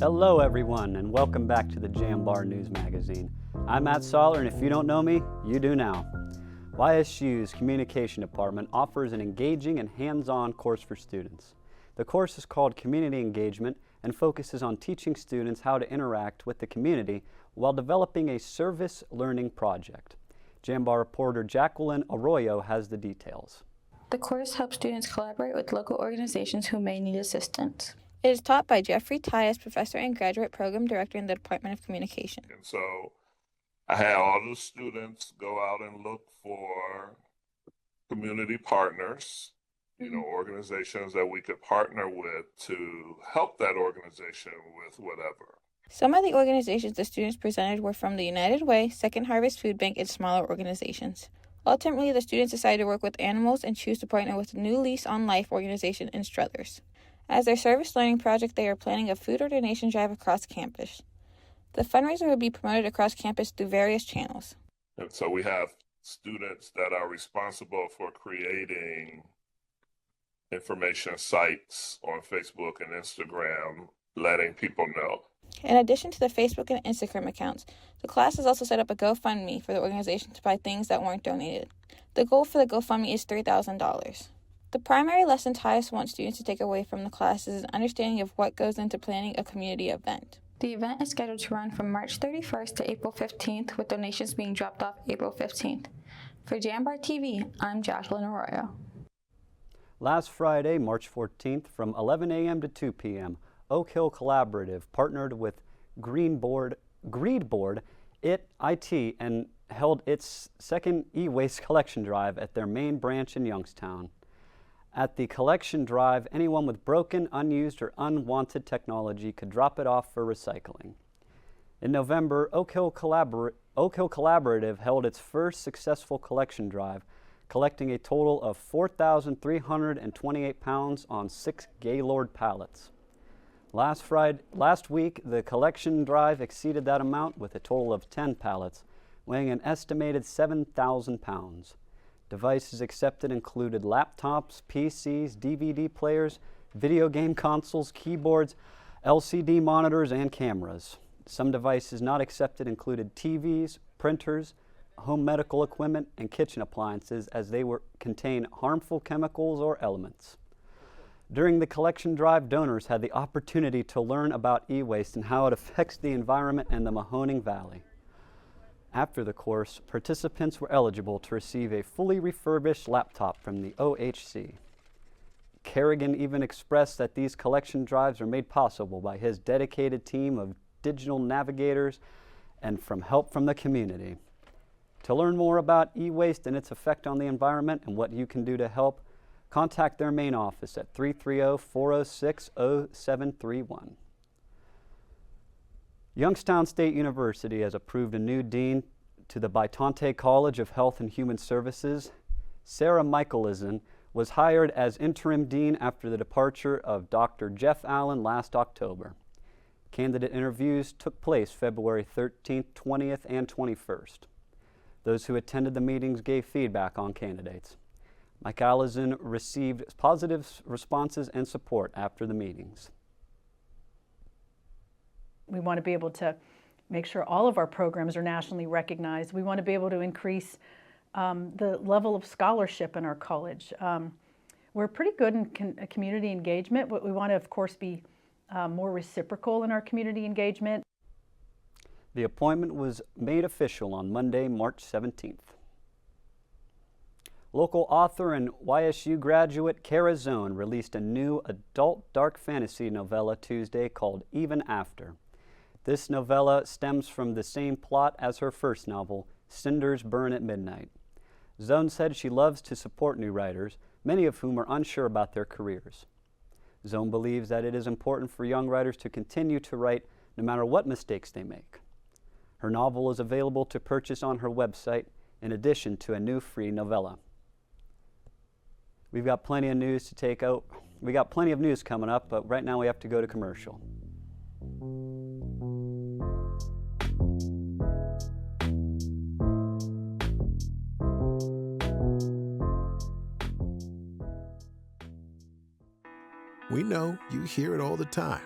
Hello everyone, and welcome back to the Jambar News Magazine. I'm Matt Soller, and if you don't know me, you do now. YSU's Communication Department offers an engaging and hands-on course for students. The course is called Community Engagement and focuses on teaching students how to interact with the community while developing a service learning project. Jambar reporter Jacqueline Arroyo has the details. The course helps students collaborate with local organizations who may need assistance. It is taught by Jeffrey Tyus, professor and graduate program director in the Department of Communication. And so I had all the students go out and look for community partners, organizations that we could partner with to help that organization with whatever. Some of the organizations the students presented were from the United Way, Second Harvest Food Bank, and smaller organizations. Ultimately, the students decided to work with animals and choose to partner with the New Lease on Life organization in Struthers. As their service learning project, they are planning a food or donation drive across campus. The fundraiser will be promoted across campus through various channels. And so we have students that are responsible for creating information sites on Facebook and Instagram, letting people know. In addition to the Facebook and Instagram accounts, the class has also set up a GoFundMe for the organization to buy things that weren't donated. The goal for the GoFundMe is $3,000. The primary lesson Tyus wants students to take away from the class is an understanding of what goes into planning a community event. The event is scheduled to run from March 31st to April 15th, with donations being dropped off April 15th. For Jambar TV, I'm Jacqueline Arroyo. Last Friday, March 14th, from 11 a.m. to 2 p.m., Oak Hill Collaborative partnered with Greedboard IT and held its second e-waste collection drive at their main branch in Youngstown. At the collection drive, anyone with broken, unused, or unwanted technology could drop it off for recycling. In November, Oak Hill Collaborative held its first successful collection drive, collecting a total of 4,328 pounds on 6 Gaylord pallets. Last week, the collection drive exceeded that amount with a total of 10 pallets, weighing an estimated 7,000 pounds. Devices accepted included laptops, PCs, DVD players, video game consoles, keyboards, LCD monitors, and cameras. Some devices not accepted included TVs, printers, home medical equipment, and kitchen appliances, as they contain harmful chemicals or elements. During the collection drive, donors had the opportunity to learn about e-waste and how it affects the environment and the Mahoning Valley. After the course, participants were eligible to receive a fully refurbished laptop from the OHC. Kerrigan even expressed that these collection drives are made possible by his dedicated team of digital navigators and from help from the community. To learn more about e-waste and its effect on the environment and what you can do to help, contact their main office at 330-406-0731. Youngstown State University has approved a new dean to the Bitonte College of Health and Human Services. Sarah Michaelison was hired as interim dean after the departure of Dr. Jeff Allen last October. Candidate interviews took place February 13th, 20th, and 21st. Those who attended the meetings gave feedback on candidates. Michaelison received positive responses and support after the meetings. We want to be able to make sure all of our programs are nationally recognized. We want to be able to increase the level of scholarship in our college. We're pretty good in community engagement, but we want to, of course, be more reciprocal in our community engagement. The appointment was made official on Monday, March 17th. Local author and YSU graduate Kara Zone released a new adult dark fantasy novella Tuesday called Even After. This novella stems from the same plot as her first novel, Cinders Burn at Midnight. Zone said she loves to support new writers, many of whom are unsure about their careers. Zone believes that it is important for young writers to continue to write no matter what mistakes they make. Her novel is available to purchase on her website, in addition to a new free novella. We've got plenty of news to take out. We got plenty of news coming up, but right now we have to go to commercial. We know you hear it all the time.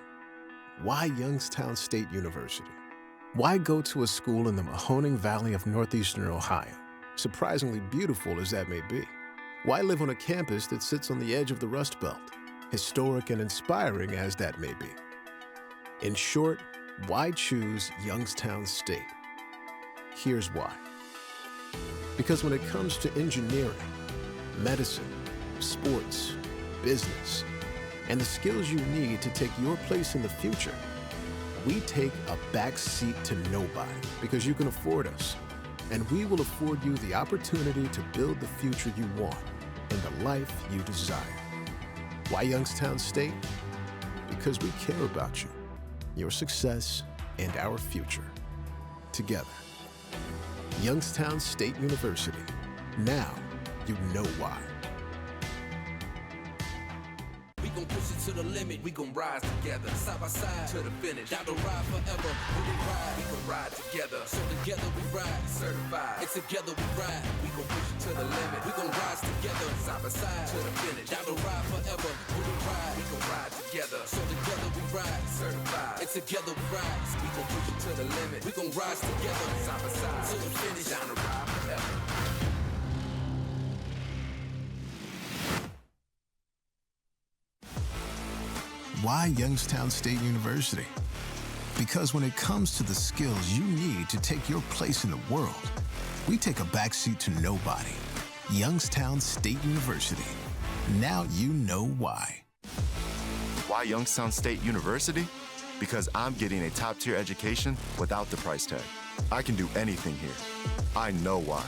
Why Youngstown State University? Why go to a school in the Mahoning Valley of northeastern Ohio, surprisingly beautiful as that may be? Why live on a campus that sits on the edge of the Rust Belt, historic and inspiring as that may be? In short, why choose Youngstown State? Here's why. Because when it comes to engineering, medicine, sports, business, and the skills you need to take your place in the future, we take a back seat to nobody because you can afford us. And we will afford you the opportunity to build the future you want and the life you desire. Why Youngstown State? Because we care about you, your success, and our future. Together. Youngstown State University. Now you know why. We gon' push it to the limit, we gon' rise together, side by side to the finish. Down the ride forever, when we ride, we gon' ride together. So together we ride, certified. It's together we ride, we gon' push it to the limit. We gon' rise together, side by side to the finish. Down the ride forever, when we ride, we gon' ride together. So together we ride, certified. It's together we ride, we gon' push it to the limit. We gon' rise together, side by side to the finish. Down the ride forever. Why Youngstown State University? Because when it comes to the skills you need to take your place in the world, we take a backseat to nobody. Youngstown State University. Now you know why. Why Youngstown State University? Because I'm getting a top-tier education without the price tag. I can do anything here. I know why.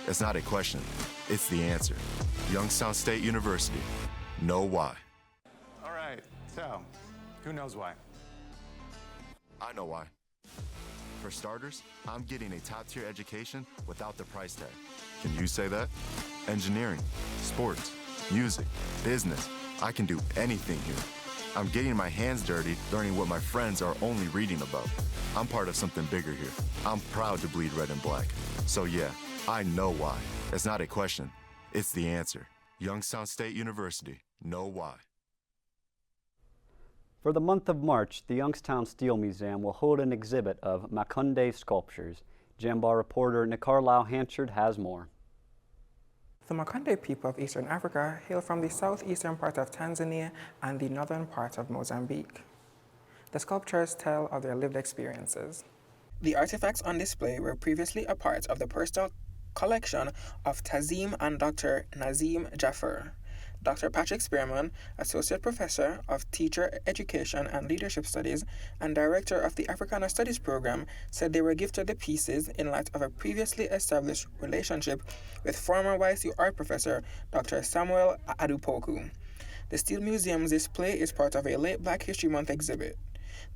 It's not a question, it's the answer. Youngstown State University. Know why. All right, so who knows why? I know why. For starters, I'm getting a top-tier education without the price tag. Can you say that? Engineering, sports, music, business. I can do anything here. I'm getting my hands dirty, learning what my friends are only reading about. I'm part of something bigger here. I'm proud to bleed red and black. So yeah, I know why. It's not a question, it's the answer. Youngstown State University. Know why. For the month of March, the Youngstown Steel Museum will hold an exhibit of Makonde sculptures. Jambar reporter Nicarlau Hanchard has more. The Makonde people of Eastern Africa hail from the southeastern part of Tanzania and the northern part of Mozambique. The sculptures tell of their lived experiences. The artifacts on display were previously a part of the personal collection of Tazim and Dr. Nazim Jaffer. Dr. Patrick Spearman, Associate Professor of Teacher Education and Leadership Studies and Director of the Africana Studies Program, said they were gifted the pieces in light of a previously established relationship with former YSU art professor Dr. Samuel Adupoku. The Steel Museum's display is part of a late Black History Month exhibit.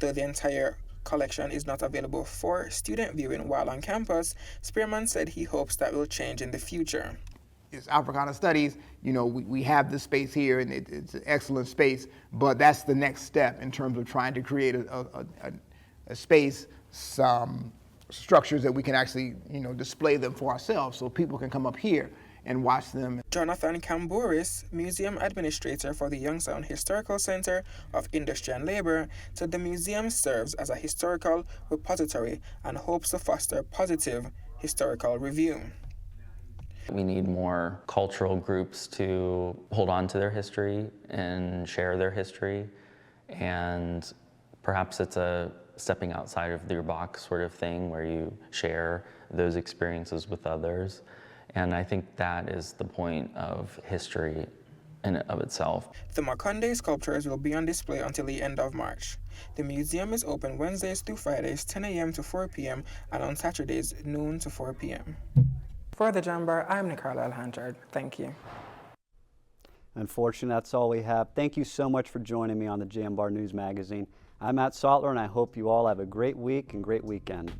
Though the entire collection is not available for student viewing while on campus, Spearman said he hopes that will change in the future. It's Africana Studies, you know, we have this space here and it's an excellent space, but that's the next step in terms of trying to create a space, some structures that we can actually, you know, display them for ourselves so people can come up here and watch them. Jonathan Camboris, museum administrator for the Youngstown Historical Center of Industry and Labor, said the museum serves as a historical repository and hopes to foster positive historical review. We need more cultural groups to hold on to their history and share their history, and perhaps it's a stepping outside of your box sort of thing where you share those experiences with others. And I think that is the point of history in and of itself. The Makonde sculptures will be on display until the end of March. The museum is open Wednesdays through Fridays, 10 a.m. to 4 p.m., and on Saturdays, noon to 4 p.m. For the Jambar, I'm Nicarlau Hanchard. Thank you. Unfortunately, that's all we have. Thank you so much for joining me on the Jambar News Magazine. I'm Matt Sautler, and I hope you all have a great week and great weekend.